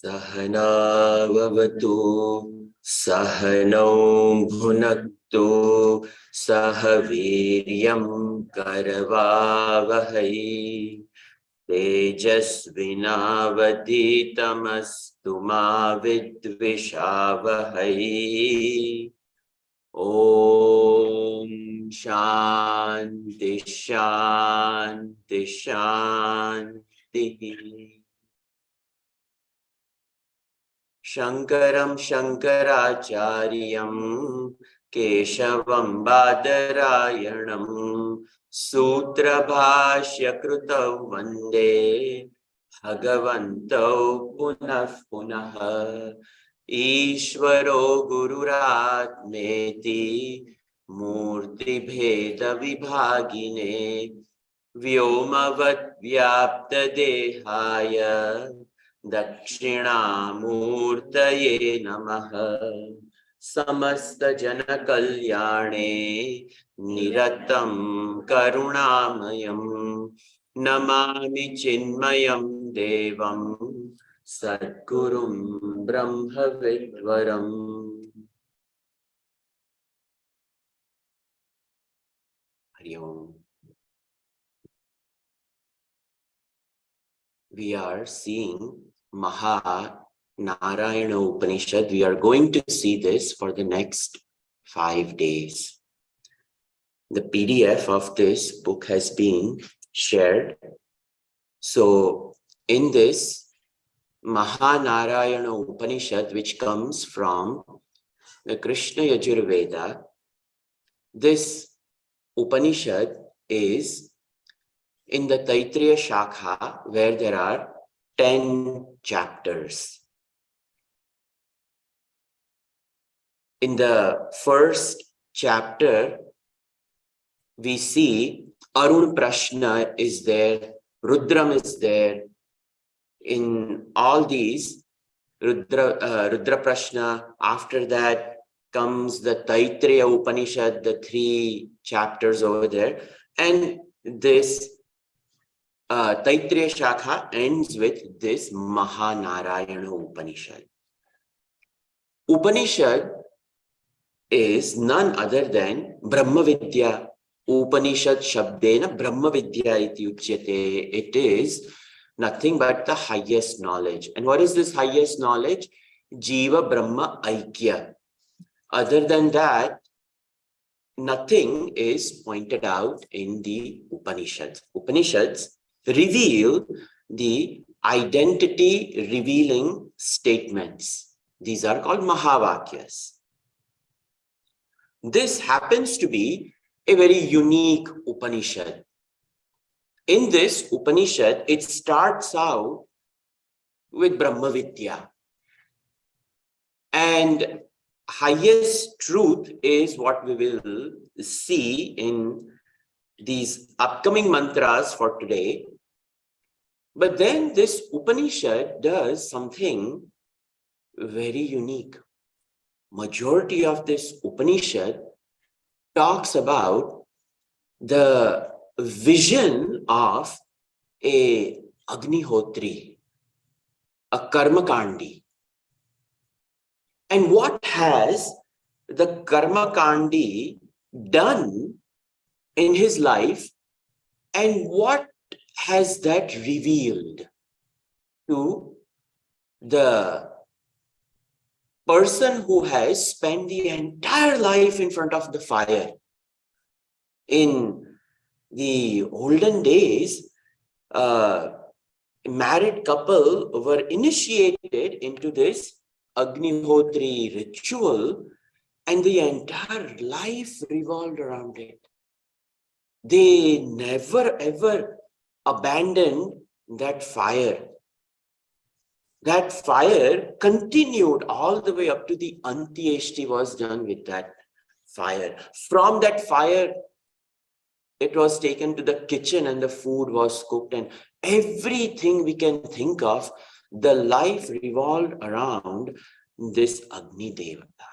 Sahana vavatu sahanau bhunaktu sahaviryam karavavahai tejasvinavaditamastu ma vidvishavahai. Om Shanti Shanti Shanti. Shankaram Shankaracharyam Keshavam Badarayanam Sutra Bhashya Krutav Vande Bhagavantau Punah Punah Ishvaro Gururatmeti Murti Bheda Vibhagine Vyomavat Vyapta Dehaya Dakshinamurtaye Namaha Samasta Jana Kalyane Niratam Karunamayam Namami Chinmayam Devam Sadgurum Brahma Vidvaram. Hari Om. We are seeing Mahanarayanopanishad. We are going to see this for the next 5 days. The PDF of this book has been shared. So in this Mahanarayanopanishad, which comes from the Krishna Yajurveda, this Upanishad is in the Taittiriya Shakha, where there are 10 chapters. In the first chapter, we see Arun Prashna is there, Rudram is there. In all these, Rudra Prashna, after that comes the Taittiriya Upanishad, the 3 chapters over there. And this Taittiriya Shakha ends with this Mahanarayanopanishad. Upanishad is none other than Brahma Vidya. Upanishad Shabdena Brahma Vidya iti uchyate. It is nothing but the highest knowledge. And what is this highest knowledge? Jiva Brahma Aikya. Other than that, nothing is pointed out in the Upanishads. Upanishads reveal the identity revealing statements. These are called Mahavakyas. This happens to be a very unique Upanishad. In this Upanishad, it starts out with Brahma Vidya. And highest truth is what we will see in these upcoming mantras for today. But then this Upanishad does something very unique. Majority of this Upanishad talks about the vision of a Agnihotri, a Karmakandi. And what has the Karmakandi done in his life, and what has that revealed to the person who has spent the entire life in front of the fire. In the olden days, married couple were initiated into this Agnihotri ritual, and the entire life revolved around it. They never ever abandoned that fire. That fire continued all the way up to the Antyeshti was done with that fire. From that fire, it was taken to the kitchen and the food was cooked, and everything we can think of, the life revolved around this Agni Devata.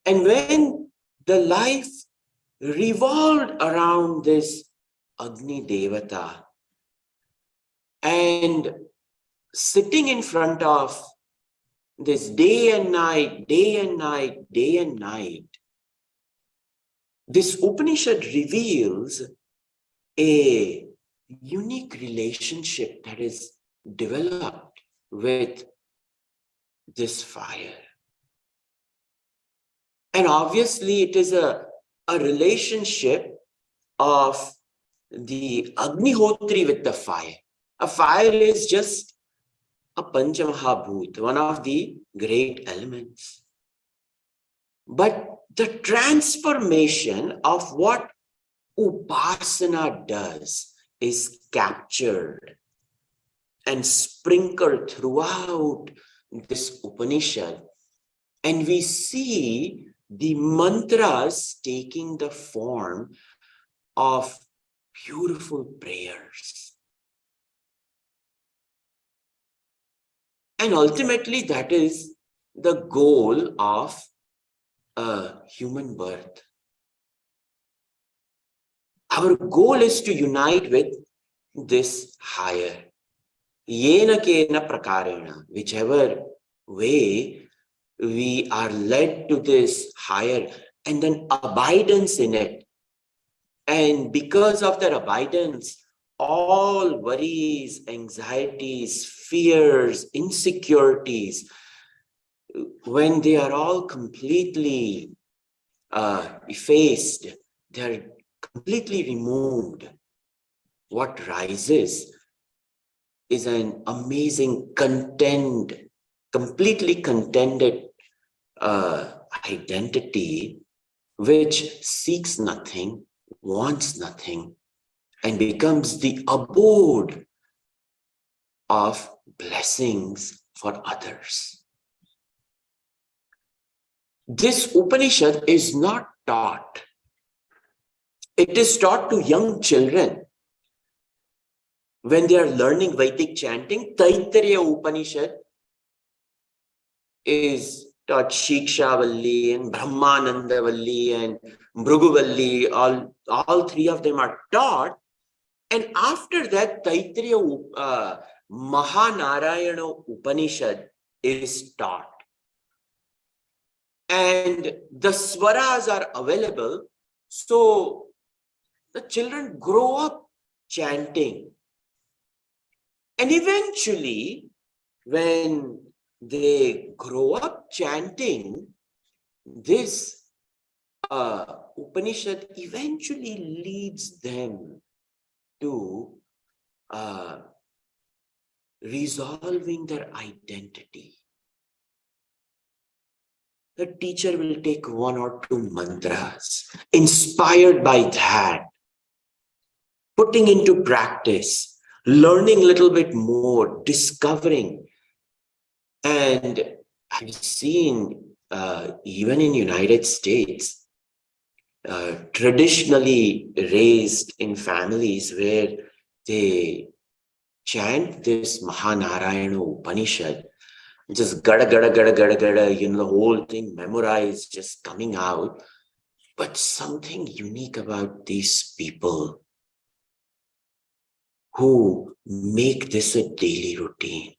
And when the life revolved around this Agni Devata and sitting in front of this day and night, day and night, day and night, this Upanishad reveals a unique relationship that is developed with this fire. And obviously it is a relationship of the Agnihotri with the fire. A fire is just a Panchamahabhut, one of the great elements. But the transformation of what upasana does is captured and sprinkled throughout this Upanishad. And we see the mantras taking the form of beautiful prayers. And ultimately, that is the goal of human birth. Our goal is to unite with this higher. Yena kena prakarena, whichever way we are led to this higher, and then abidance in it. And because of that abidance, all worries, anxieties, fears, insecurities, when they are all completely effaced, they're completely removed, what rises is an amazing completely contented identity which seeks nothing, wants nothing, and becomes the abode of blessings for others. This Upanishad is not taught. It is taught to young children. When they are learning Vedic chanting, Taittiriya Upanishad is taught Shikshavalli and Brahmanandavalli and Bhruguvalli, all three of them are taught. And after that, Taittiriya Mahanarayanopanishad is taught. And the swaras are available, so the children grow up chanting. And eventually, when they grow up chanting, this Upanishad eventually leads them to resolving their identity. The teacher will take one or two mantras, inspired by that, putting into practice, learning a little bit more, discovering. And I've seen, even in United States, traditionally raised in families where they chant this Mahanarayanopanishad, just gada, gada, gada, gada, gada, the whole thing memorized, just coming out. But something unique about these people who make this a daily routine,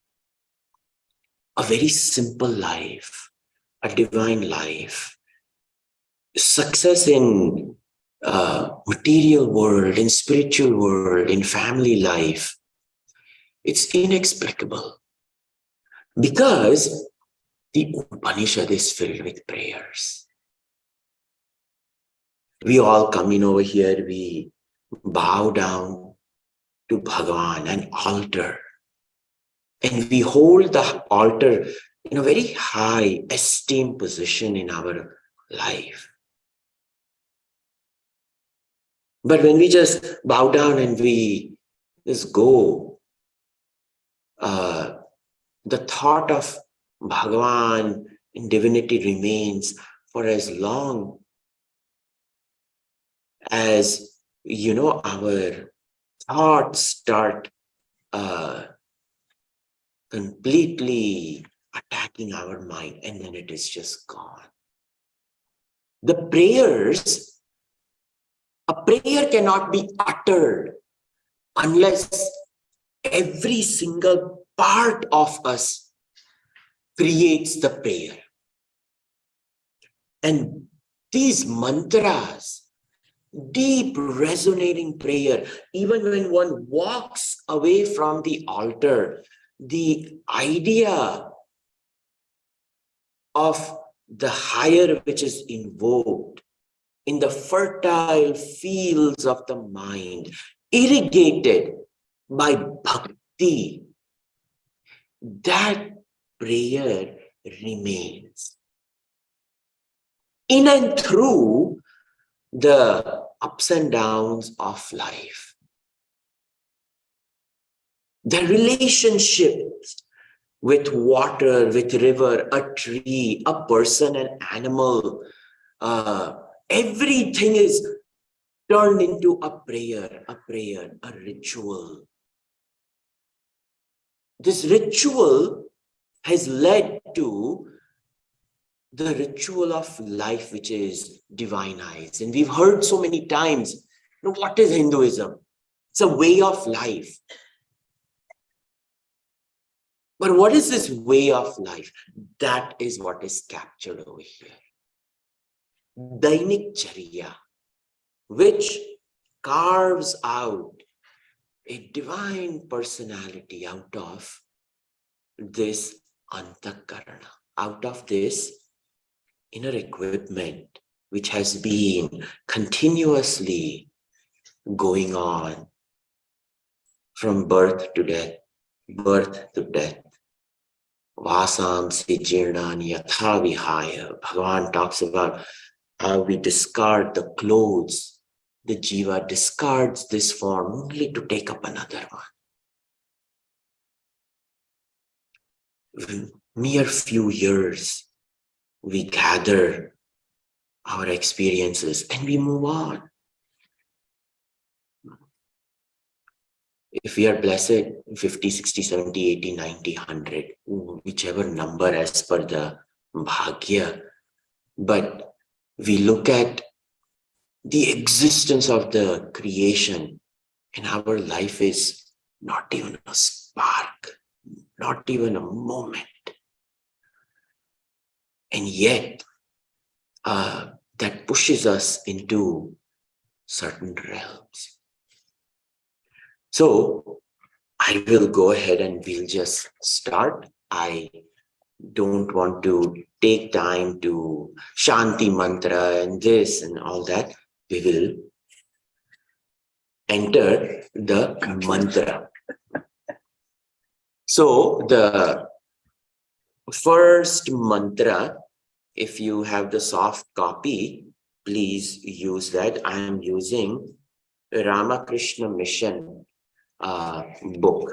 a very simple life, a divine life, success in material world, in spiritual world, in family life. It's inexplicable because the Upanishad is filled with prayers. We all come in over here, we bow down to Bhagavan, an altar, and we hold the altar in a very high esteemed position in our life. But when we just bow down and we just go, the thought of Bhagavan in divinity remains for as long as, our thoughts start completely attacking our mind, and then it is just gone. The prayers, a prayer cannot be uttered unless every single part of us creates the prayer. And these mantras, deep resonating prayer, even when one walks away from the altar, the idea of the higher which is invoked in the fertile fields of the mind, irrigated by bhakti, that prayer remains. In and through the ups and downs of life, the relationships with water, with river, a tree, a person, an animal, everything is turned into a prayer, a ritual. This ritual has led to the ritual of life, which is divinized. And we've heard so many times, what is Hinduism? It's a way of life. But what is this way of life? That is what is captured over here. Dainik Charya, which carves out a divine personality out of this antakarana, out of this inner equipment, which has been continuously going on from birth to death, Vasamsi jirnani yatha vihaya. Bhagavan talks about how we discard the clothes. The jiva discards this form only to take up another one. Mere few years, we gather our experiences and we move on. If we are blessed, 50, 60, 70, 80, 90, 100, whichever number as per the bhagya, but we look at the existence of the creation, and our life is not even a spark, not even a moment. And yet, that pushes us into certain realms. So I will go ahead and we'll just start. I don't want to take time to Shanti mantra and this and all that. We will enter the mantra. So the first mantra, if you have the soft copy, please use that. I am using Ramakrishna Mission book.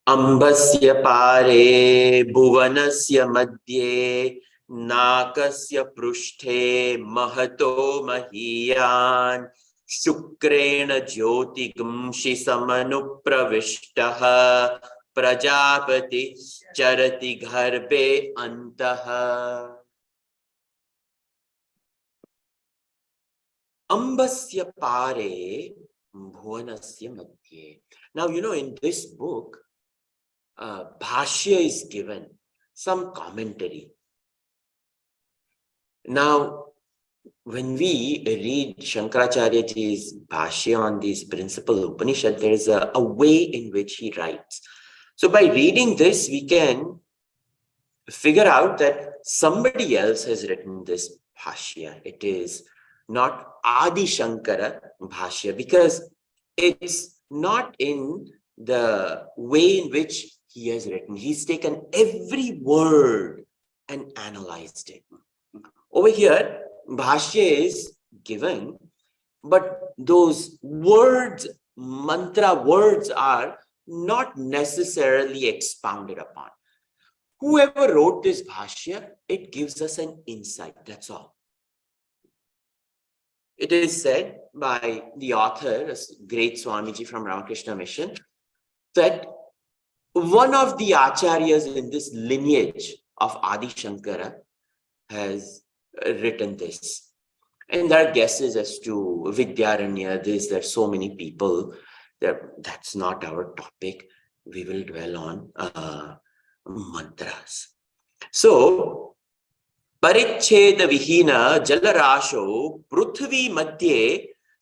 Ambasya pare bhuvanasya madhye nakasya prushthe mahato mahiyan shukrena jyotigumshi samanupravishtaha prajapati charati gharbe antaha. Ambasya pare bhuvanasya madhye. Now, in this book, bhashya is given, some commentary. Now, when we read Shankaracharyaji's bhashya on these principal Upanishad, there is a way in which he writes. So by reading this, we can figure out that somebody else has written this bhashya. It is not Adi Shankara bhashya, because it's not in the way in which he has written. He's taken every word and analyzed it. Over here, bhashya is given, but those words, mantra words, are not necessarily expounded upon. Whoever wrote this bhashya, it gives us an insight, that's all. It is said by the author, a great Swamiji from Ramakrishna Mission, that one of the acharyas in this lineage of Adi Shankara has written this. And there are guesses as to Vidyaranya, there's so many people. That's not our topic. We will dwell on mantras. So, परिच्छेद विहीन जलराशो पृथ्वी मध्ये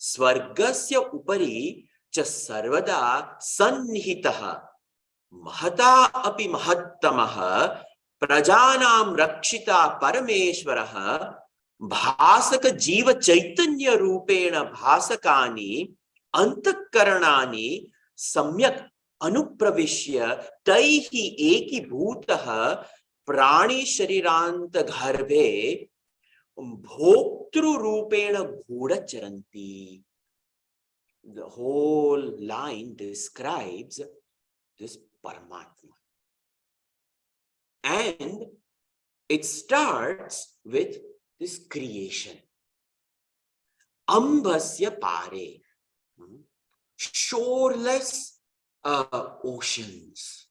स्वर्गस्य उपरि च सर्वदा सन्निहितः महता अपि महत्तमः प्रजानां रक्षिता परमेश्वरः भासक जीव चैतन्य रूपेण भासकानि अंतःकरणानि सम्यक् अनुप्रविश्य तैः एकीभूतः प्राणी शरीरांत गर्भे भोक्तृ रूपेण गूढ़चरन्ति. The whole line describes this Paramatma. And it starts with this creation. Ambasya pare, shoreless oceans.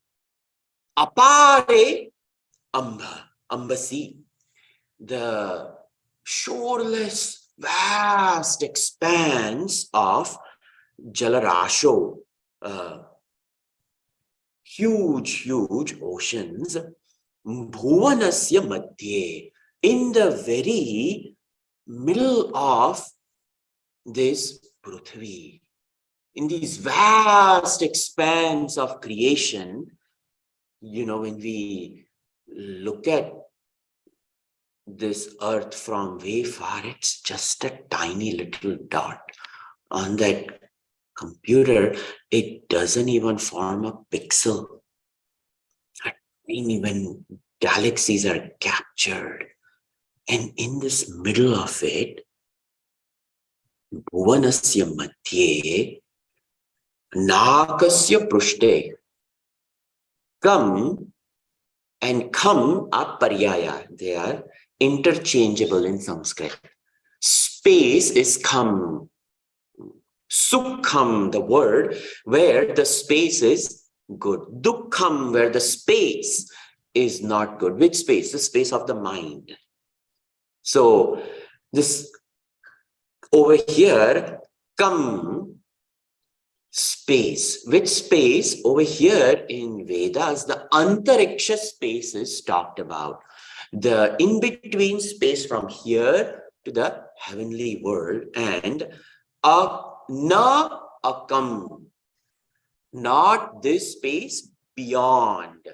Apare, Ambasi, the shoreless, vast expanse of Jalarasho, huge oceans. Bhuvanasya madhye, in the very middle of this Prithvi, in these vast expanse of creation, when we look at this earth from way far, it's just a tiny little dot. On that computer, it doesn't even form a pixel. When galaxies are captured, and in this middle of it, Bhuvanasya madhye, Nakasya prushte, come and come are paryaya. They are interchangeable in Sanskrit. Space is come. Sukham, the word where the space is good. Dukkham, where the space is not good. Which space? The space of the mind. So this over here, come, space. Which space? Over here in Vedas, the antariksha space is talked about. The in-between space from here to the heavenly world, and na akam, not this space, beyond.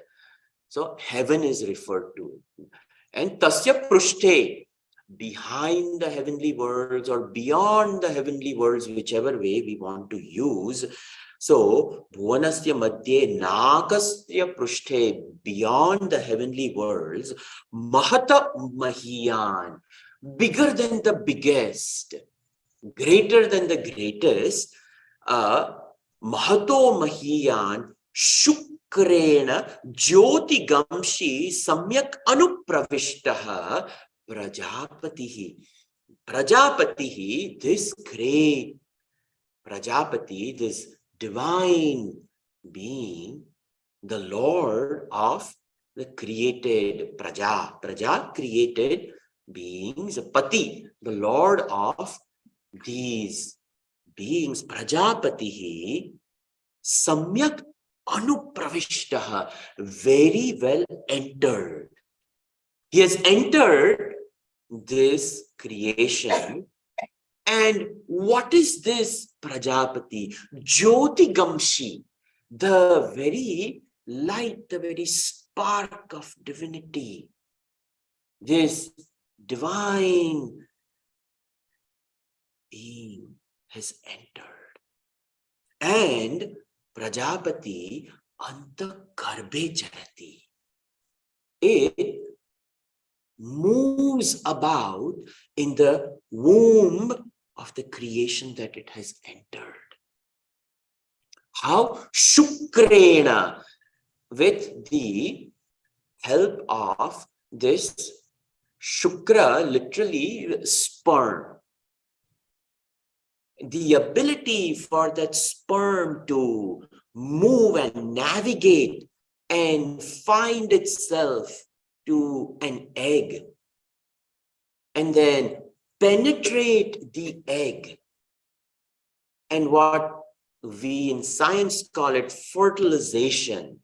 So heaven is referred to. And tasya prushte, behind the heavenly worlds or beyond the heavenly worlds, whichever way we want to use. So bhuvanasya madhye nakasya prushte, beyond the heavenly worlds, mahata mahiyan, bigger than the biggest, greater than the greatest, mahato mahiyan shukrena jyoti gamshi samyak anupravishtaha Prajapatihi. Prajapatihi, this great Prajapati, this divine being, the Lord of the created Praja. Praja, created beings. Pati, the Lord of these beings. Prajapatihi, samyak anupravishtaha, very well entered. He has entered this creation. And what is this Prajapati? Jyoti Gamshi, the very light, the very spark of divinity. This divine being has entered. And Prajapati anta garbhe jarati. It moves about in the womb of the creation that it has entered. How? Shukrena, with the help of this Shukra, literally sperm. the ability for that sperm to move and navigate and find itself to an egg and then penetrate the egg. And what we in science call it fertilization.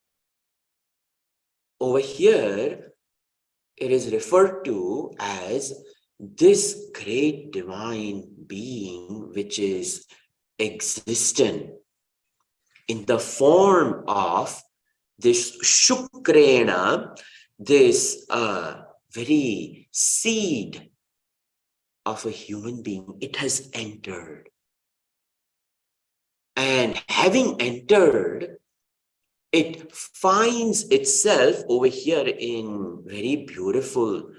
Over here, it is referred to as this great divine being which is existent in the form of this Shukrena, this very seed of a human being. It has entered. And having entered, it finds itself over here in very beautiful,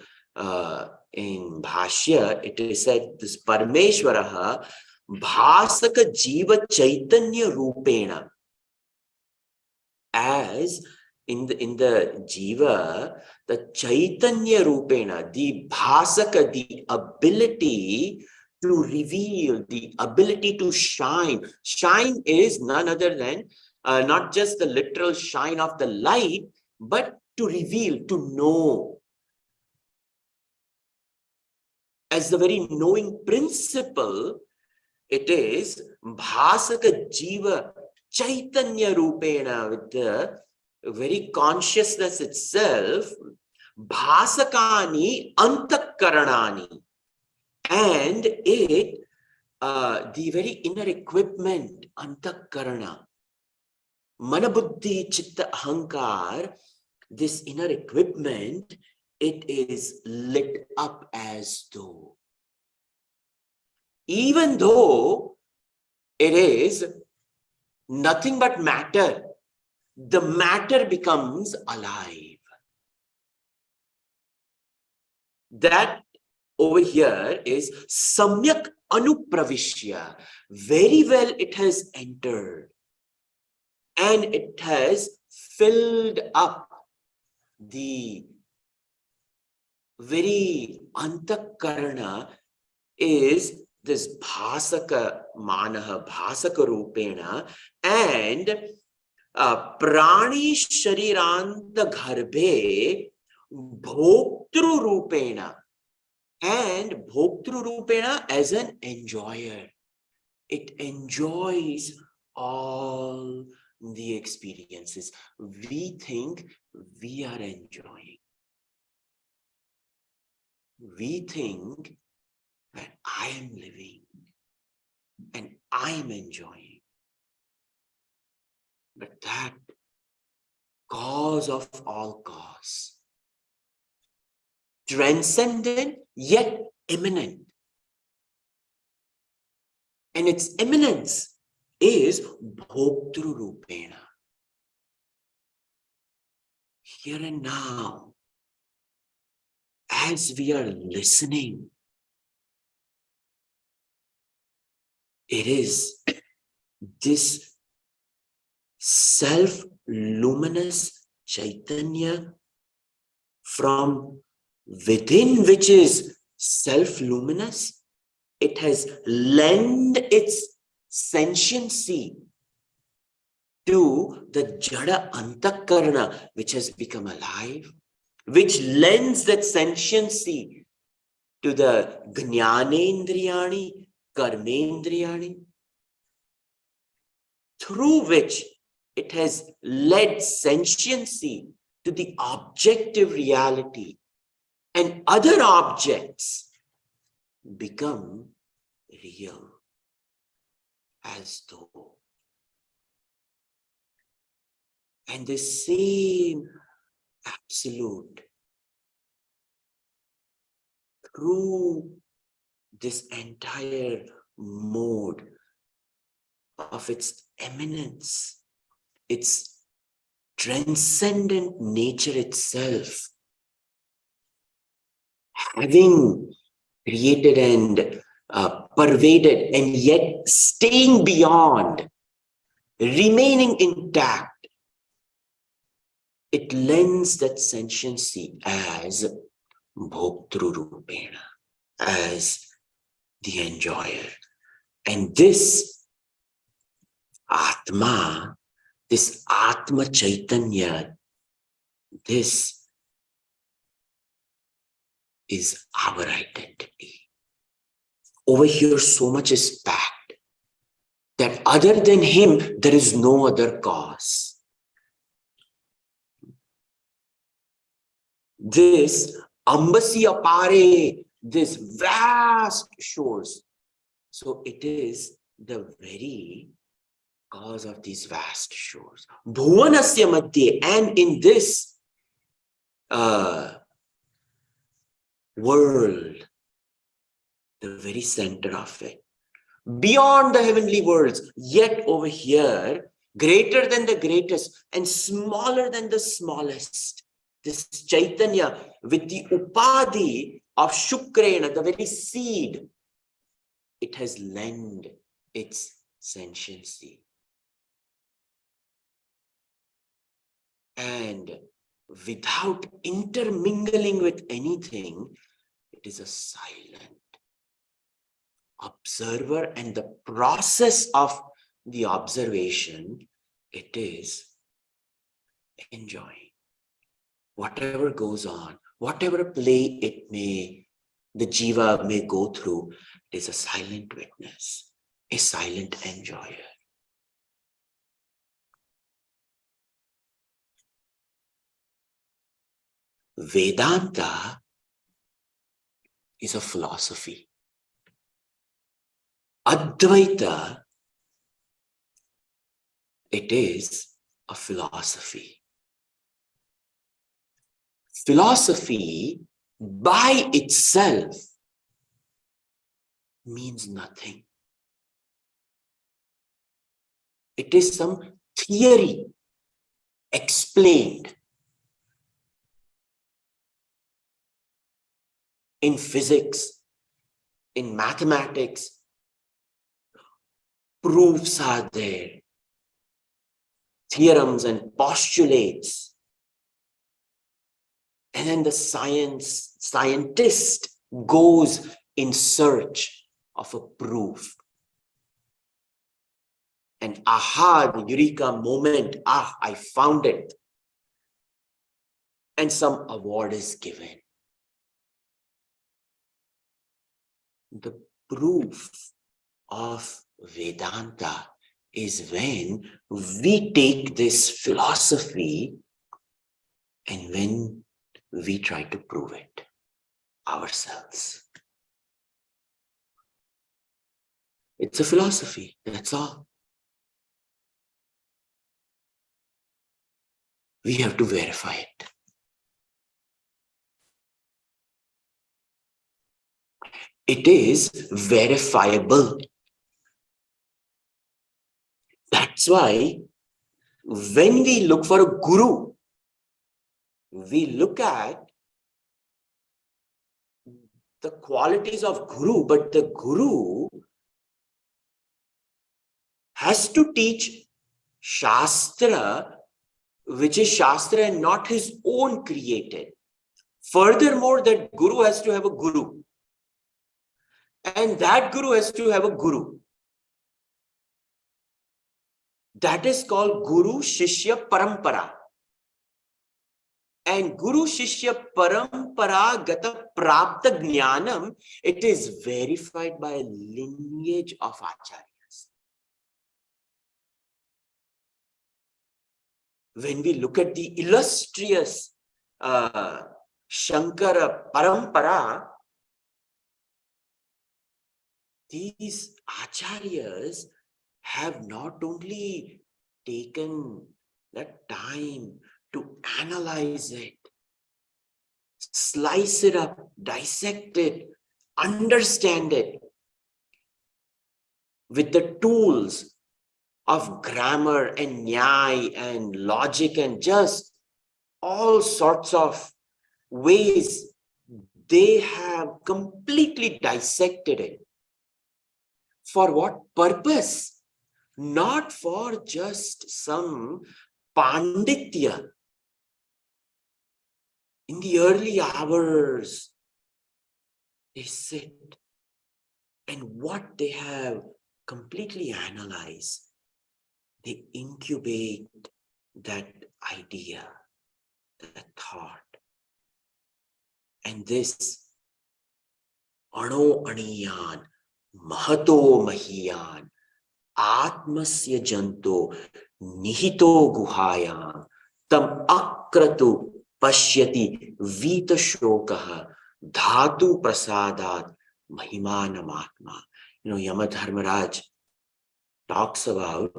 in Bhashya, it is said, this Parameshwaraha Bhasaka Jiva Chaitanya Rupena. As in the Jiva, the Chaitanya Rupena, the Bhasaka, the ability to reveal, the ability to shine. Shine is none other than not just the literal shine of the light, but to reveal, to know. As the very knowing principle, it is Bhasaka Jiva Chaitanya Rupena, with the very consciousness itself, Bhasakani Antakaranani. And it, the very inner equipment, Antakarana, Manabuddhi Chitta Ahankar, this inner equipment, it is lit up as though. Even though it is nothing but matter, the matter becomes alive. That over here is Samyak Anupravishya. Very well it has entered. And it has filled up the very Antakarana is this Bhasaka Manaha, Bhasaka Rupena, and Prani Shariranta Garbhe Bhoktru Rupena. And Bhoktru Rupena as an enjoyer. It enjoys all the experiences. We think we are enjoying. We think that I am living and I am enjoying. But that cause of all cause, transcendent yet immanent. And its immanence is Bhoktru Rupena. Here and now, as we are listening, it is this self-luminous Chaitanya from within, which is self-luminous. It has lent its sentiency to the Jada Antakarana, which has become alive, which lends that sentiency to the Jnanendriyani, Karmendriyani, through which it has led sentiency to the objective reality, and other objects become real as though. And the same absolute, through this entire mode of its eminence, its transcendent nature itself, having created and pervaded and yet staying beyond, remaining intact, it lends that sentiency as Bhoktru Rupena, as the enjoyer. And this Atma, this Atma Chaitanya, this is our identity. Over here, so much is packed that other than him, there is no other cause. This Ambasi Apare, this vast shores. So it is the very cause of these vast shores. Bhuvanasya Madhye, and in this world, the very center of it, beyond the heavenly worlds, yet over here, greater than the greatest and smaller than the smallest. This Chaitanya with the Upadhi of Shukrena, the very seed, it has lent its sentiency. And without intermingling with anything, it is a silent observer, and the process of the observation, it is enjoying whatever goes on, whatever play the jiva may go through. It is a silent witness, a silent enjoyer. Vedanta is a philosophy. Advaita, it is a philosophy. Philosophy by itself means nothing. It is some theory explained in physics, in mathematics. Proofs are there, theorems and postulates. And then the scientist goes in search of a proof. And aha, the eureka moment, I found it. And some award is given. The proof of Vedanta is when we take this philosophy and when we try to prove it ourselves. It's a philosophy, that's all. We have to verify it. It is verifiable. That's why when we look for a guru, we look at the qualities of guru, but the guru has to teach Shastra, which is Shastra and not his own created. Furthermore, that guru has to have a guru. And that guru has to have a guru. That is called Guru Shishya Parampara. And Guru Shishya Parampara Gata Prapta Jnanam, it is verified by a lineage of acharyas. When we look at the illustrious Shankara Parampara, these acharyas have not only taken the time to analyze it, slice it up, dissect it, understand it with the tools of grammar and nyaya and logic and just all sorts of ways. They have completely dissected it. For what purpose? Not for just some panditya. In the early hours, they sit, and what they have completely analyze, they incubate that idea, that thought. And this Ano Aniyan, Mahato Mahiyan, Atmasya Janto, Nihito Guhayam, Tam Akratu Pashyati Vita Shokaha, Dhatu Prasadat, Mahimanamatma. Yamadharmaraj talks about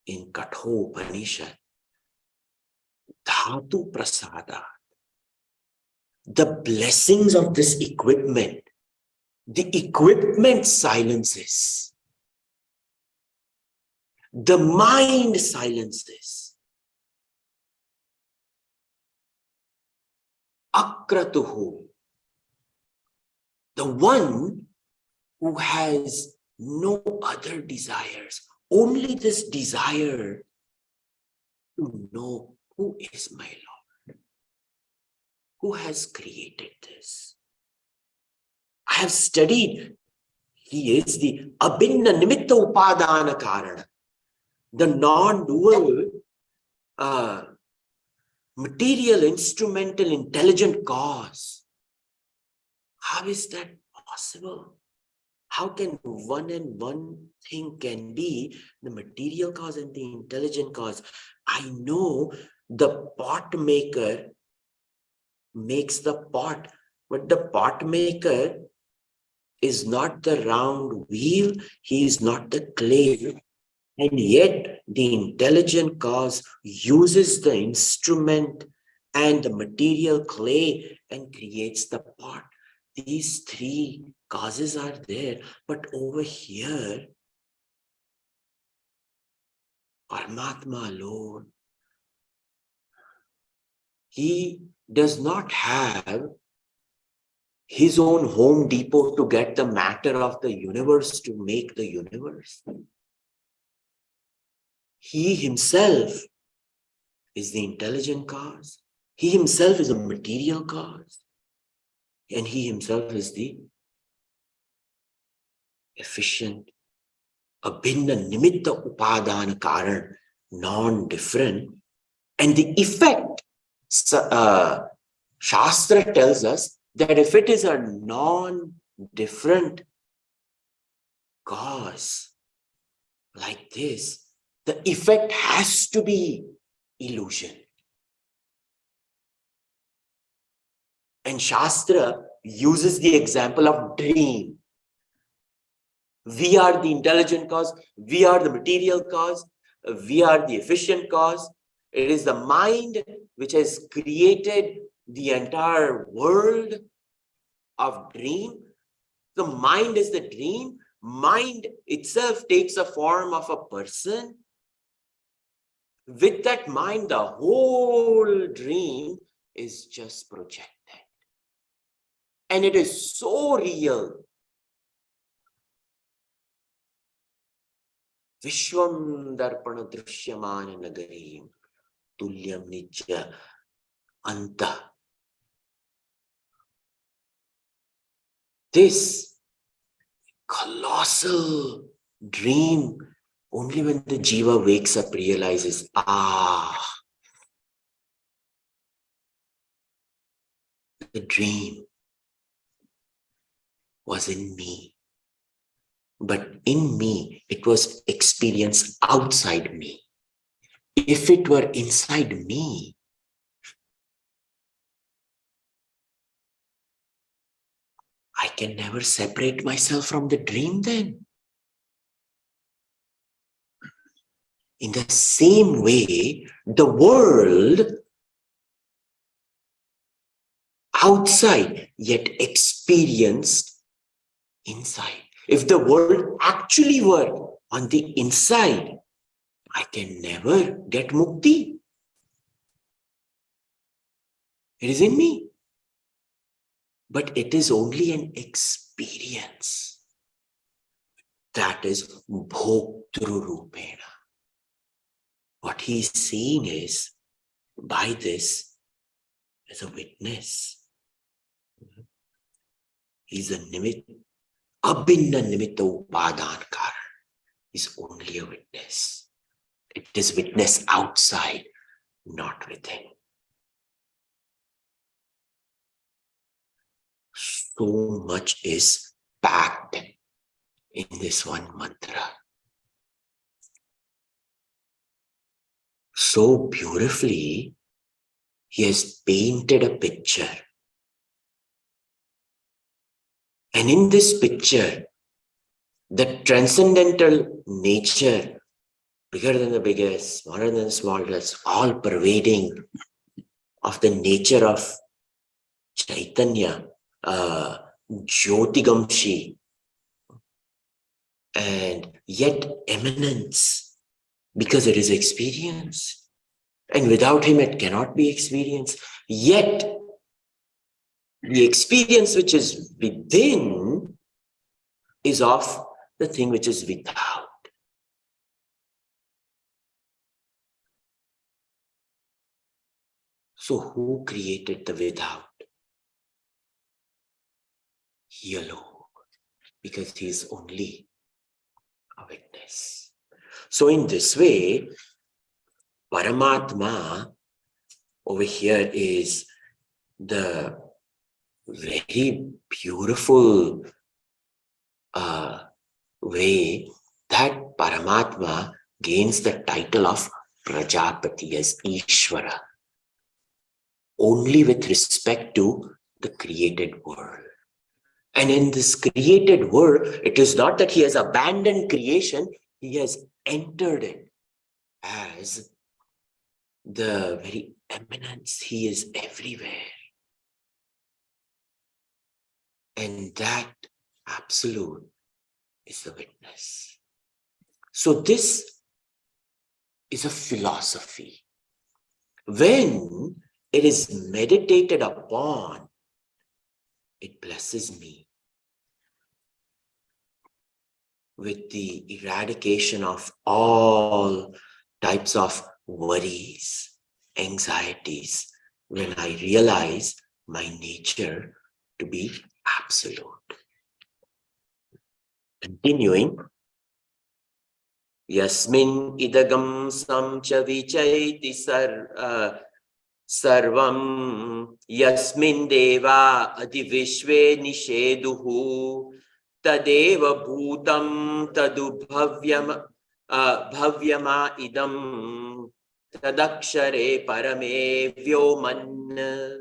in Katho Upanishad, Dhatu Prasadat, the blessings of this equipment. The equipment silences. The mind silences. Akratuhu, the one who has no other desires, only this desire to know who is my Lord, who has created this. I have studied. He is the abhinna nimitta upadana karana, the non-dual material, instrumental, intelligent cause. How is that possible? How can one and one thing can be the material cause and the intelligent cause? I know the pot maker makes the pot, but the pot maker is not the round wheel, he is not the clay. And yet the intelligent cause uses the instrument and the material clay and creates the pot. These three causes are there, but over here, Paramatma alone, he does not have his own Home Depot to get the matter of the universe to make the universe. He himself is the intelligent cause. He himself is a material cause. And he himself is the efficient, abhinna nimitta upadana karan, non-different. And the effect, Shastra tells us that if it is a non-different cause like this, the effect has to be illusion. And Shastra uses the example of dream. We are the intelligent cause, we are the material cause, we are the efficient cause. It is the mind which has created the entire world of dream. The mind is the dream. Mind itself takes a form of a person. With that mind, the whole dream is just projected. And it is so real. Vishwam darpana drishyamana nagarim tulyam nijya anta. This colossal dream, only when the jiva wakes up realizes, the dream was in me. But in me, it was experienced outside me. If it were inside me, I can never separate myself from the dream then. In the same way, the world outside yet experienced inside. If the world actually were on the inside, I can never get mukti. It is in me. But it is only an experience. That is bhoktru rupena. What he is saying is, by this, as a witness, he is a nimitta. Abhinna nimitta upadan karan, is only a witness. It is witness outside, not within. So much is packed in this one mantra. So beautifully, he has painted a picture. And in this picture, the transcendental nature, bigger than the biggest, smaller than the smallest, all pervading of the nature of Chaitanya, Jyotigamshi, and yet eminence, because it is experience. And without him, it cannot be experienced. Yet, the experience which is within is of the thing which is without. So who created the without? He alone, because he is only a witness. So in this way, Paramatma over here is the very beautiful way that Paramatma gains the title of Prajapati as Ishvara, only with respect to the created world. And in this created world, it is not that he has abandoned creation, he has entered it as the very eminence. He is everywhere. And that absolute is the witness. So this is a philosophy. When it is meditated upon, it blesses me with the eradication of all types of worries, anxieties, when I realize my nature to be absolute. Continuing, Yasmin idagam samcha vichaiti sarvam yasmin deva adivishve nisheduhu tadeva bhutam tadu bhavyama idam tadakshare parame vyoman.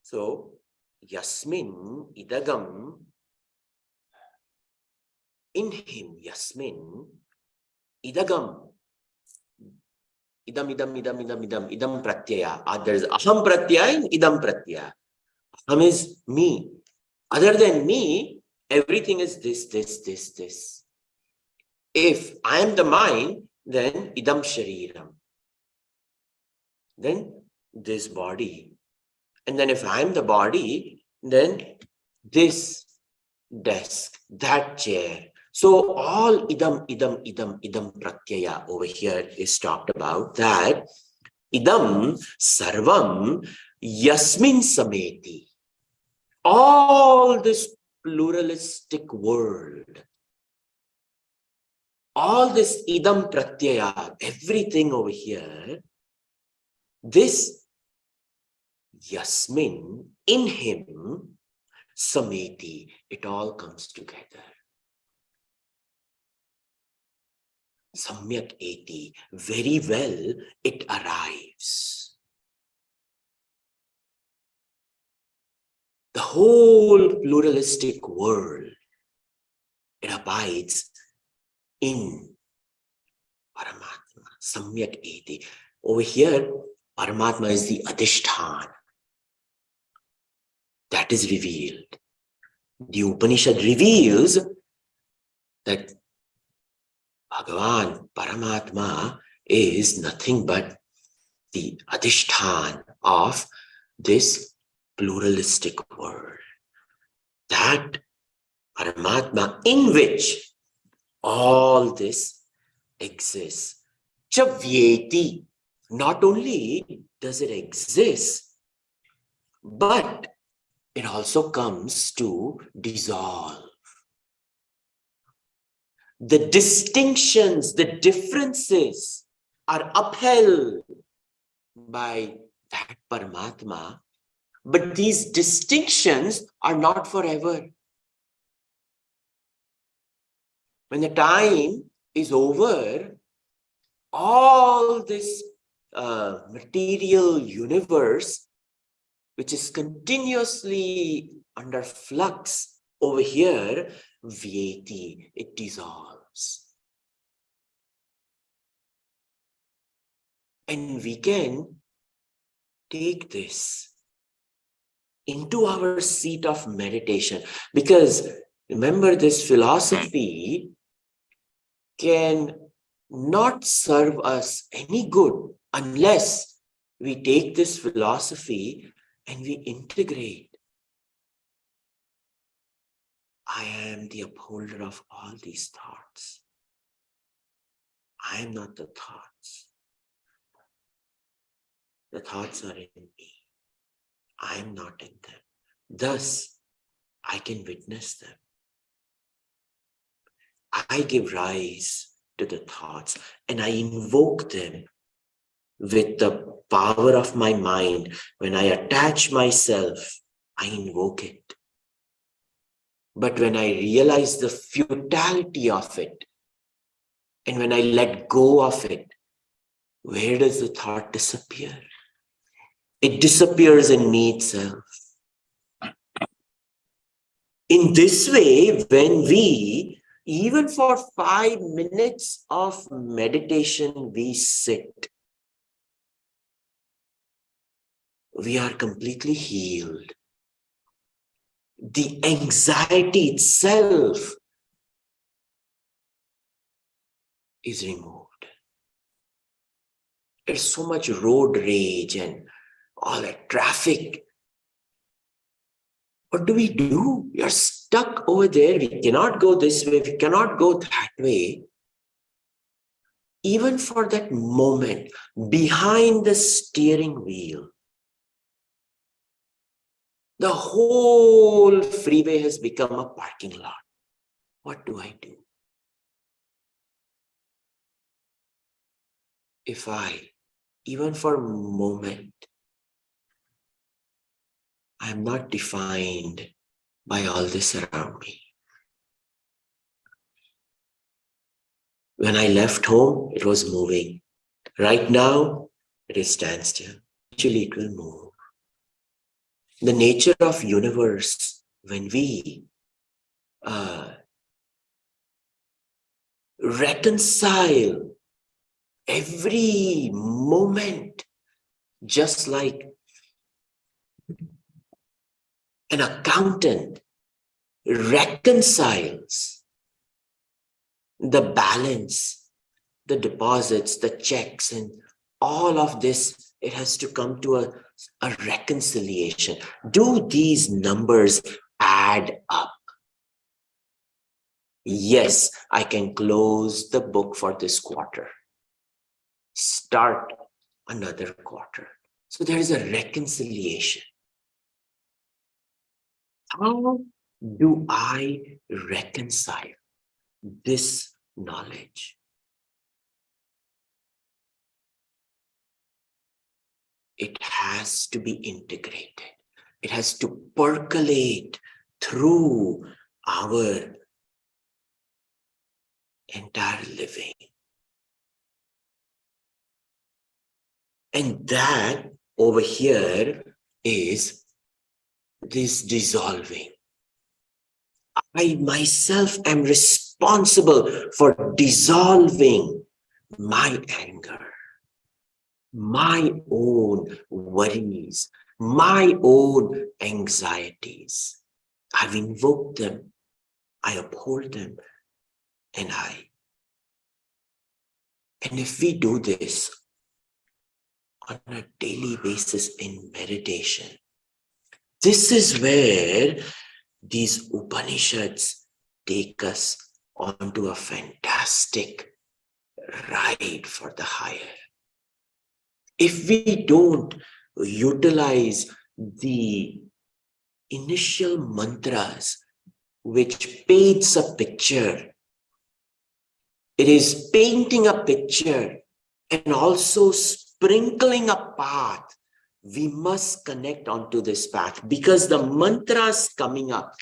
So, yasmin idagam, in him, yasmin idagam, idam pratyaya. There is aham pratyaya and idam pratyaya. Aham is me. Other than me, everything is this. If I am the mind, then idam shariram. Then this body. And then if I am the body, then this desk, that chair. So all idam pratyaya over here is talked about, that idam sarvam yasmin sameti. All this pluralistic world, all this idam pratyaya, everything over here, this yasmin, in him, sameti, it all comes together. Samyak eti, very well it arrives. The whole pluralistic world, it abides in Paramatma, Samyak eti. Over here, Paramatma is the Adhishthan. That is revealed. The Upanishad reveals that Bhagavan, Paramatma, is nothing but the Adhishthan of this pluralistic world. That Paramatma in which all this exists. Chavyeti, not only does it exist, but it also comes to dissolve. The distinctions, the differences are upheld by that Paramatma, but these distinctions are not forever. When the time is over, all this material universe, which is continuously under flux over here, vyeti, it dissolves. And we can take this into our seat of meditation, because remember, this philosophy can not serve us any good unless we take this philosophy and we integrate. I am the upholder of all these thoughts. I am not the thoughts. The thoughts are in me. I am not in them. Thus, I can witness them. I give rise to the thoughts and I invoke them with the power of my mind. When I attach myself, I invoke it. But when I realize the futility of it, and when I let go of it, where does the thought disappear? It disappears in me itself. In this way, when we, even for 5 minutes of meditation, we sit, we are completely healed. The anxiety itself is removed. There's so much road rage and all that traffic. What do? We are stuck over there. We cannot go this way. We cannot go that way. Even for that moment, behind the steering wheel, the whole freeway has become a parking lot. What do? If I, even for a moment, I am not defined by all this around me. When I left home, it was moving. Right now, it is standstill. Eventually, it will move. The nature of universe, when we reconcile every moment, just like an accountant reconciles the balance, the deposits, the checks, and all of this, it has to come to a reconciliation. Do these numbers add up? Yes, I can close the book for this quarter. Start another quarter. So there is a reconciliation. How do I reconcile this knowledge? It has to be integrated. It has to percolate through our entire living. And that over here is this dissolving. I myself am responsible for dissolving my anger, my own worries, my own anxieties. I've invoked them, I uphold them, and if we do this on a daily basis in meditation, this is where these Upanishads take us onto a fantastic ride for the higher. If we don't utilize the initial mantras which paints a picture. It is painting a picture and also sprinkling a path. We must connect onto this path because the mantras coming up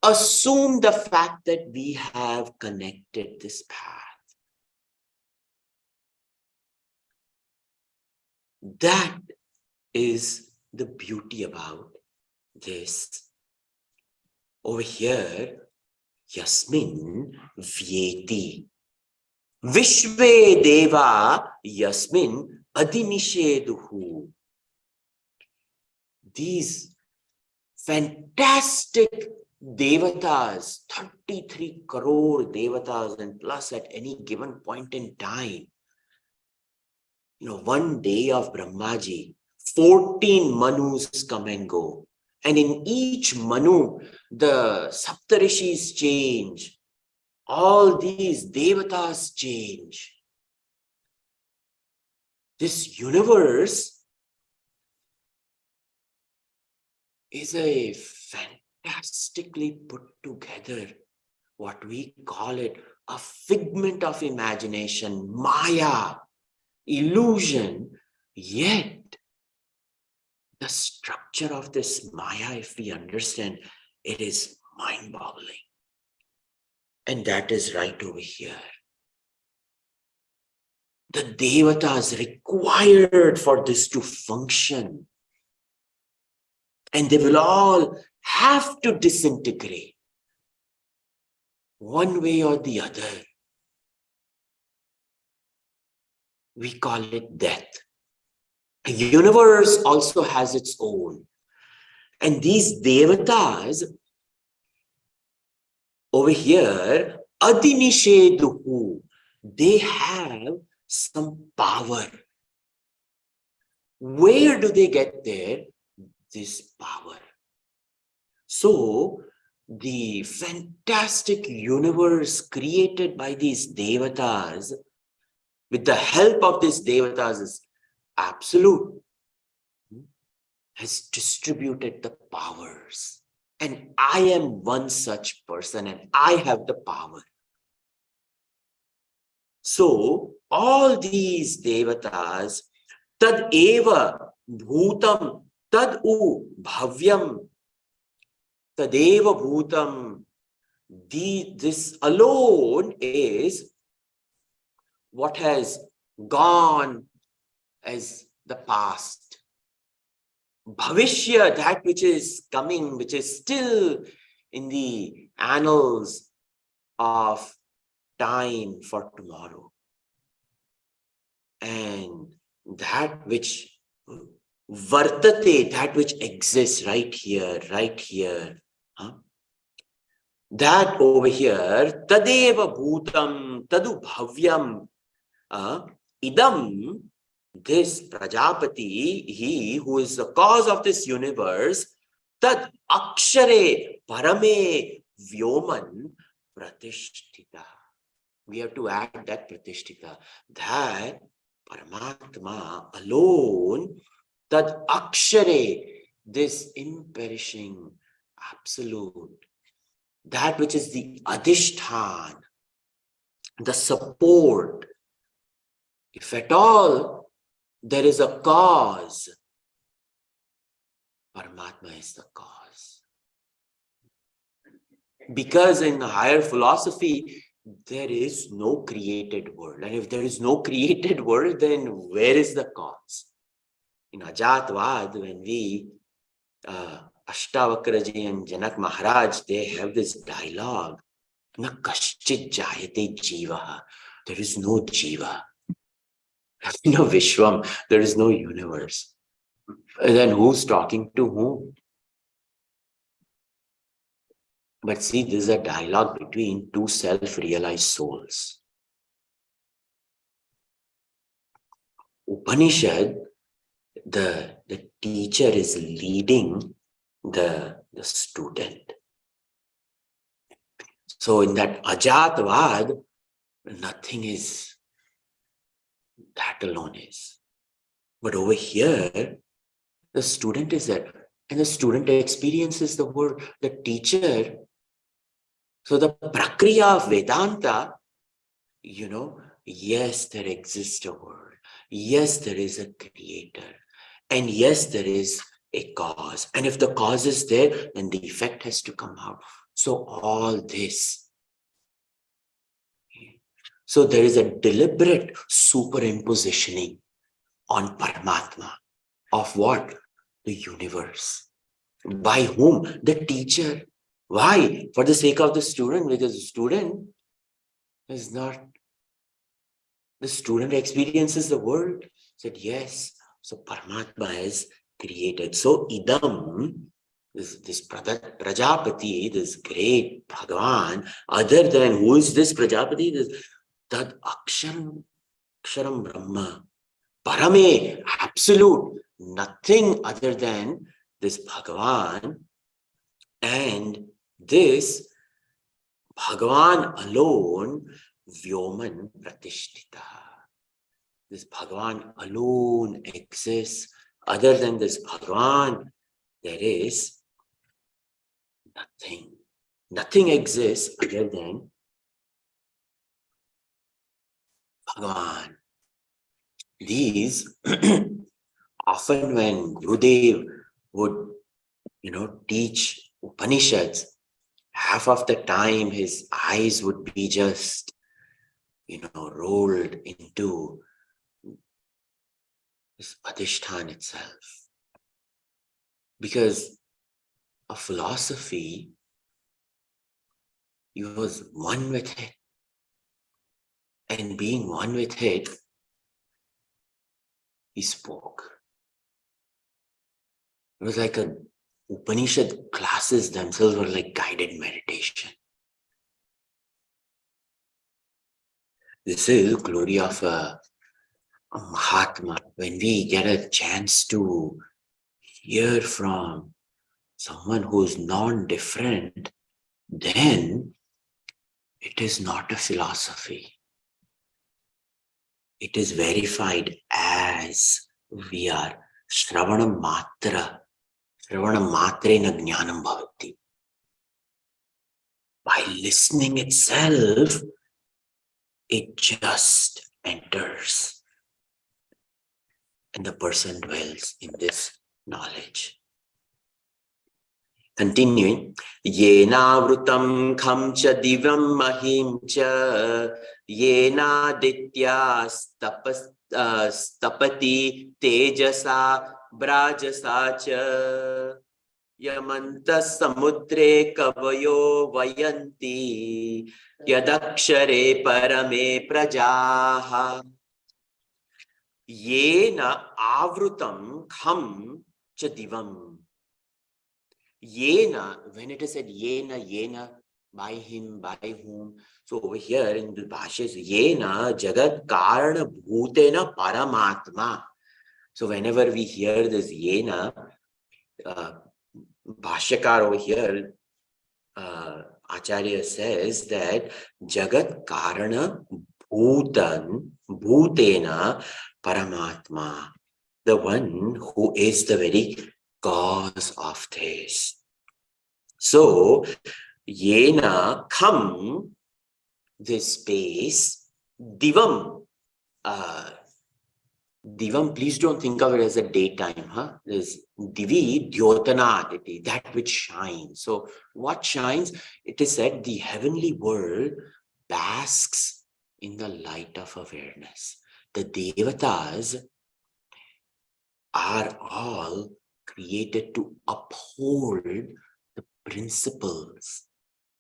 assume the fact that we have connected this path. That is the beauty about this. Over here, Yasmin Vyeti. Vishve Deva Yasmin Adinisheduhu. These fantastic devatas, 33 crore devatas and plus at any given point in time. One day of Brahmaji, 14 Manus come and go. And in each Manu, the Saptarishis change. All these devatas change. This universe is a fantastically put together, what we call it, a figment of imagination, Maya, illusion, yet the structure of this Maya, if we understand, it is mind-boggling. And that is right over here. The devatas required for this to function. And they will all have to disintegrate one way or the other. We call it death. A universe also has its own. And these devatas over here, Adinisheduhu, they have some power. Where do they get there? This power. So, the fantastic universe created by these devatas, with the help of these devatas, is absolute, has distributed the powers. And I am one such person and I have the power. So, all these devatas, tad eva bhutam tad u bhavyam tadeva bhutam. This alone is what has gone as the past. Bhavishya, that which is coming, which is still in the annals of time for tomorrow. And that which vartate, that which exists right here. That over here, tadeva bhutam, tadu bhavyam, idam, this Prajapati, he who is the cause of this universe, tad akshare parame vyoman pratishtita. We have to add that pratishtita, that Paramatma alone, tad akshare, this imperishing absolute, that which is the adhishthan, the support. If at all there is a cause, Paramatma is the cause. Because in higher philosophy, there is no created world. And if there is no created world, then where is the cause? In Ajatvad, when we, Ashtavakraji and Janak Maharaj, they have this dialogue. Na kaschit jayate jivaha. There is no jiva. No Vishwam, there is no universe. And then who's talking to whom? But see, this is a dialogue between two self-realized souls. Upanishad, the teacher is leading the student. So in that Ajatvad, nothing is, that alone is. But over here, the student is there. and the student experiences the world. The teacher, so the prakriya of Vedanta, yes, there exists a world. Yes, there is a creator. And yes, there is a cause. And if the cause is there, then the effect has to come out. So all this. So there is a deliberate superimpositioning on Paramatma of what? The universe. By whom? The teacher. Why? For the sake of the student, because the student is not, the student experiences the world. Said, yes, so Paramatma is created. So idam, this Prajapati, this great Bhagavan, other than who is this Prajapati? This Tad Aksharam Brahma. Parame, absolute, nothing other than this Bhagavan, and this Bhagavan alone, Vyoman Pratishtita. This Bhagavan alone exists. Other than this Bhagavan, there is nothing. Nothing exists other than Bhagavan. These, often when Gurudev would, teach Upanishads, half of the time his eyes would be just, rolled into this Adhishthan itself. Because a philosophy, he was one with it. And being one with it, he spoke. It was like a Upanishad classes themselves were like guided meditation. This is glory of a Mahatma. When we get a chance to hear from someone who is non-different, then it is not a philosophy. It is verified as we are Shravanam Matra. Shravanam Matrena Jnanam Bhavati. By listening itself, it just enters. And the person dwells in this knowledge. Continuing, Yena vrutam kham cha divam mahim cha Yena ditya stapati tejasa brajasa cha Yamanta samudre kavayo vayanti Yadakshare parame prajaha Yena avrutam kham cha divam. Yena, when it is said yena, by him, by whom. So over here in the Bhashya, yena jagat karana bhutena paramatma. So whenever we hear this yena, Bhashyakar over here, Acharya says that jagat karana bhutena paramatma. The one who is the very cause of this. So, yena come, this space, divam. Divam, please don't think of it as a daytime. There's divi dyotanaditi, that which shines. So, what shines? It is said the heavenly world basks in the light of awareness. The devatas are all created to uphold the principles.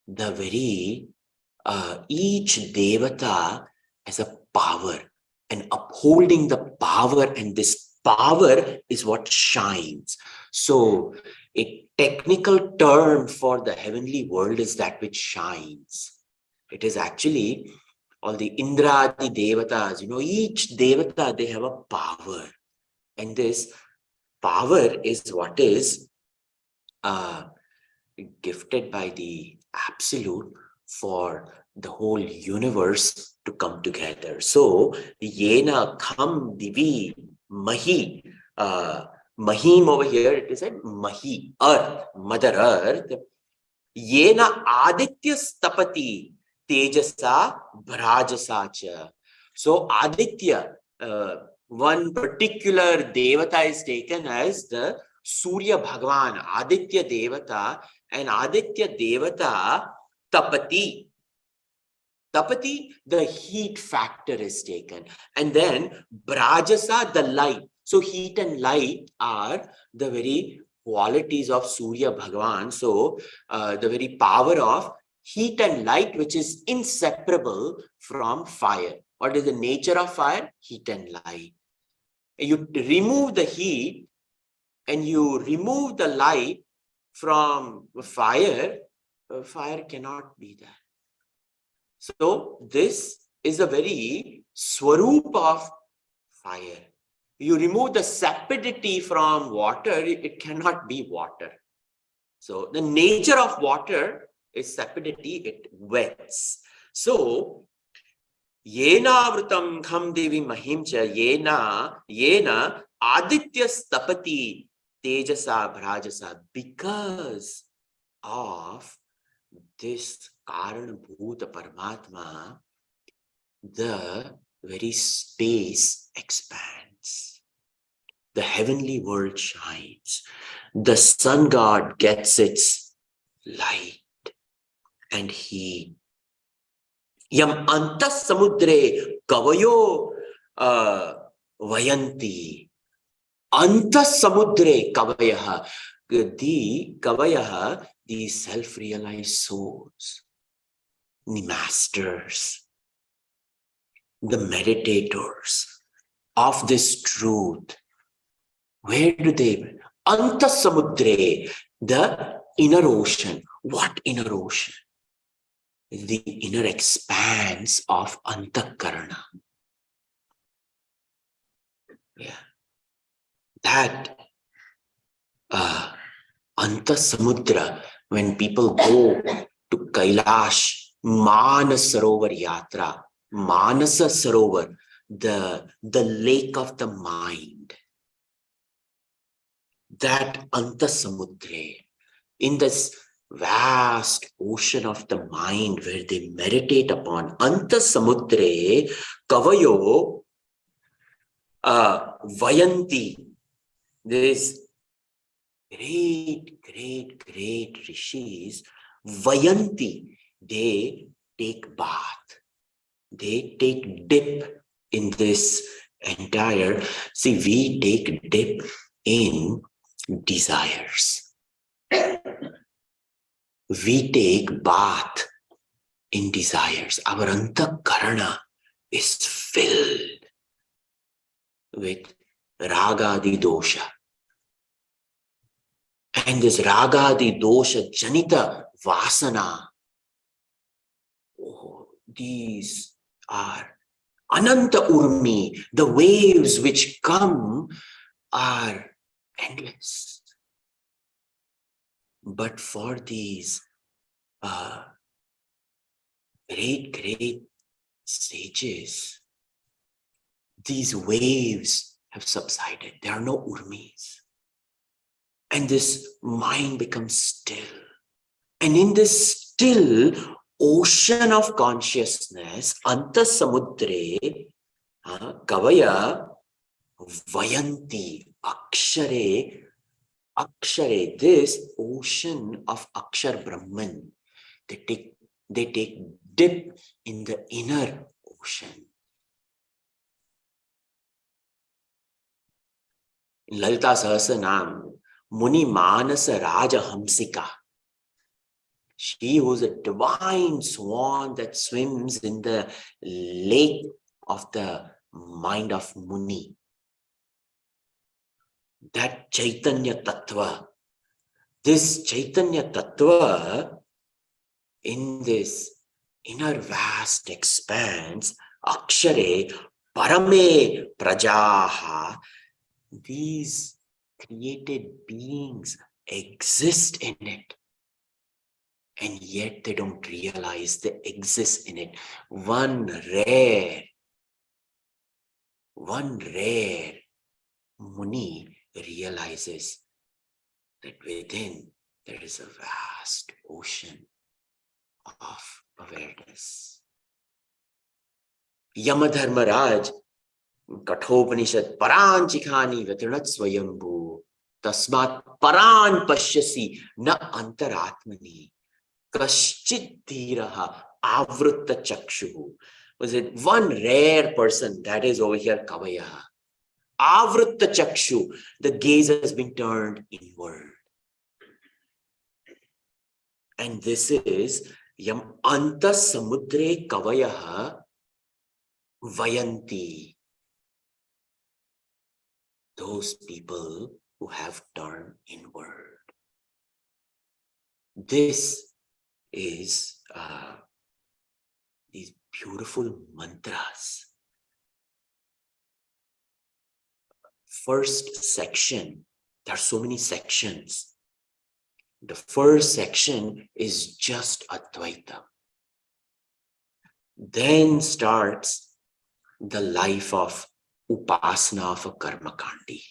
The very, each devata has a power, and upholding the power, and this power is what shines. So a technical term for the heavenly world is that which shines. It is actually all the Indradi devatas, each devata, they have a power. And this power is what is gifted by the Absolute for the whole universe to come together. So, yena kham divi mahi Mahim over here, it is said Mahi, earth, Mother Earth. Yena Aditya Stapati Tejasa Brajasa cha. So Aditya, one particular Devata is taken as the Surya Bhagavan, Aditya Devata, and Aditya Devata Tapati. Tapati, the heat factor is taken. And then Brajasa, the light. So heat and light are the very qualities of Surya Bhagavan. So the very power of heat and light, which is inseparable from fire. What is the nature of fire? Heat and light. You remove the heat and you remove the light from fire, fire cannot be there. So this is a very swaroop of fire. You remove the sapidity from water, it cannot be water. So the nature of water is sapidity, it wets. So yena vrutam kham devi mahimcha yena aditya stapati tejasa bhrajasa, because of this Karana Bhuta Paramatma, the very space expands. The heavenly world shines. The sun god gets its light and heat. Yam antas samudre kavayo vayanti. Antas samudre kavayaha. The kavayaha, the self-realized souls, the masters, the meditators of this truth. Where do they? Anta samudre, the inner ocean. What inner ocean? The inner expanse of antakarana. Yeah. That Anta Samudra, when people go to Kailash, Manas Sarovar Yatra, Manasa Sarovar, the lake of the mind, that Anta Samudre, in this vast ocean of the mind where they meditate upon Anta Samudre, Kavayo Vayanti, this great rishis, Vayanti, they take bath, they take dip in this entire, see, we take dip in desires. We take bath in desires. Our antakarana is filled with ragadi dosha. And this ragadi dosha janita vasana, oh, these are ananta urmi, the waves which come are endless. But for these great sages, these waves have subsided. There are no urmis. And this mind becomes still. And in this still ocean of consciousness, Anta Samudre, Kavaya, Vayanti, Akshare, this ocean of Akshar Brahman, they take dip in the inner ocean. In Lalita Sahasranam, Muni Manasa Raja Hamsika, she who's a divine swan that swims in the lake of the mind of Muni. That Chaitanya Tattva, this Chaitanya Tattva in this inner vast expanse, Akshare, Parame, Prajaha, these created beings exist in it. And yet they don't realize they exist in it. One rare Muni realizes that within there is a vast ocean of awareness. Yamadharmaraj, Kathopanishad, Paran Chikhani Vatranat Swayambhu, Tasmat Paran Pashyasi Na Antaratmani, Kaschit Dhiraha Avrutta Chakshu. Was it one rare person that is over here, Kavaya? Avrutta Chakshu, the gaze has been turned inward. And this is Yam Anta Samudre Kavayaha Vayanti. Those people who have turned inward. This is these beautiful mantras. First section, there are so many sections. The first section is just Advaita. Then starts the life of upasana of a karmakandi.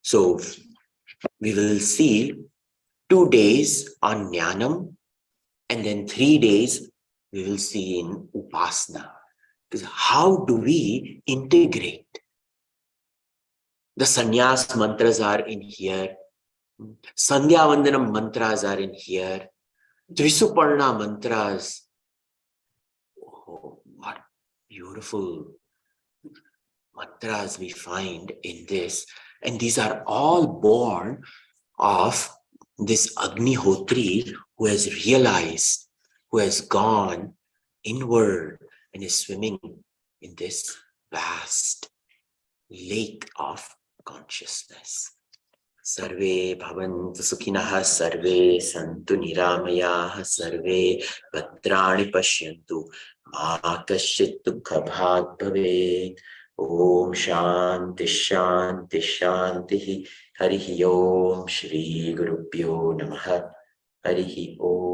So we will see 2 days on jnanam, and then 3 days we will see in upasana. Because how do we integrate? The sannyas mantras are in here. Sandhya Vandanam mantras are in here. Trisuparna mantras. Oh, what beautiful mantras we find in this. And these are all born of this Agnihotri who has realized, who has gone inward and is swimming in this vast lake of consciousness. Sarve bhavantu sukhinah, sarve santu niramayah, sarve bhadrani pashyantu, ma kaschit dukha bhag bhavet. Om Shanti Shanti Shanti. Harihi Om Shri Gurubhyo Namaha. Harihi Om.